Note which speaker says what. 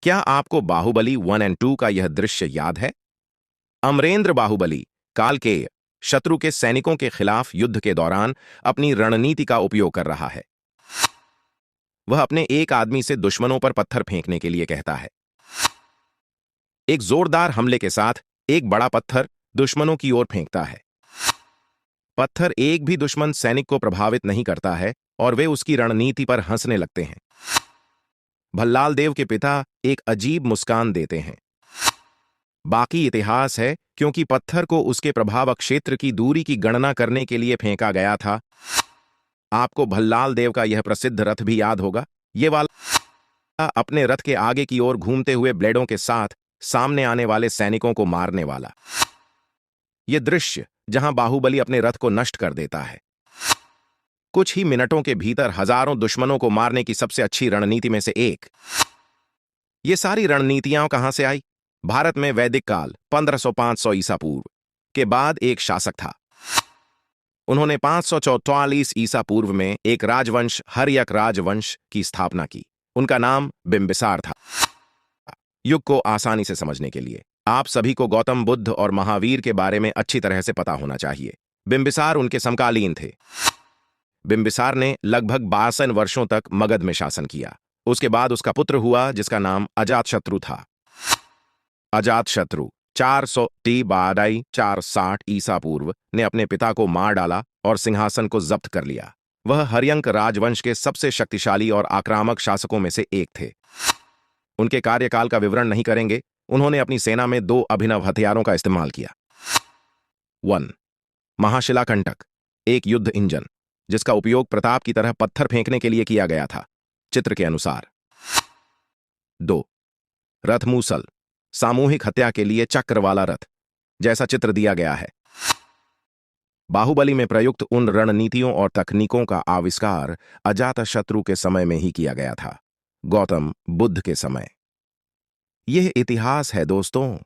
Speaker 1: क्या आपको बाहुबली 1 और 2 का यह दृश्य याद है? अमरेंद्र बाहुबली कालकेय शत्रु के सैनिकों के खिलाफ युद्ध के दौरान अपनी रणनीति का उपयोग कर रहा है। वह अपने एक आदमी से दुश्मनों पर पत्थर फेंकने के लिए कहता है। एक जोरदार हमले के साथ एक बड़ा पत्थर दुश्मनों की ओर फेंकता है। पत्थर एक भी दुश्मन सैनिक को प्रभावित नहीं करता है और वे उसकी रणनीति पर हंसने लगते हैं। भल्लाल देव के पिता एक अजीब मुस्कान देते हैं। बाकी इतिहास है, क्योंकि पत्थर को उसके प्रभाव क्षेत्र की दूरी की गणना करने के लिए फेंका गया था। आपको भल्लाल देव का यह प्रसिद्ध रथ भी याद होगा, ये वाला अपने रथ के आगे की ओर घूमते हुए ब्लेडों के साथ सामने आने वाले सैनिकों को मारने वाला। यह दृश्य जहां बाहुबली अपने रथ को नष्ट कर देता है। कुछ ही मिनटों के भीतर हजारों दुश्मनों को मारने की सबसे अच्छी रणनीति में से एक। ये सारी रणनीतियां कहां से आई? भारत में वैदिक काल 1500-500 ईसा पूर्व के बाद एक शासक था। उन्होंने 544 ईसा पूर्व में एक राजवंश हर्यक राजवंश की स्थापना की। उनका नाम बिंबिसार था। युग को आसानी से समझने के लिए आप सभी को गौतम बुद्ध और महावीर के बारे में अच्छी तरह से पता होना चाहिए। बिंबिसार उनके समकालीन थे। बिंबिसार ने लगभग 62 वर्षों तक मगध में शासन किया। उसके बाद उसका पुत्र हुआ जिसका नाम अजातशत्रु था। अजातशत्रु 460 ईसा पूर्व ने अपने पिता को मार डाला और सिंहासन को जब्त कर लिया। वह हर्यंक राजवंश के सबसे शक्तिशाली और आक्रामक शासकों में से एक थे। उनके कार्यकाल का विवरण नहीं करेंगे। उन्होंने अपनी सेना में 2 अभिनव हथियारों का इस्तेमाल किया। 1. महाशिलाकंटक, एक युद्ध इंजन जिसका उपयोग प्रताप की तरह पत्थर फेंकने के लिए किया गया था, चित्र के अनुसार। 2. रथमूसल, सामूहिक हत्या के लिए चक्र वाला रथ, जैसा चित्र दिया गया है। बाहुबली में प्रयुक्त उन रणनीतियों और तकनीकों का आविष्कार अजातशत्रु के समय में ही किया गया था, गौतम बुद्ध के समय। यह इतिहास है दोस्तों।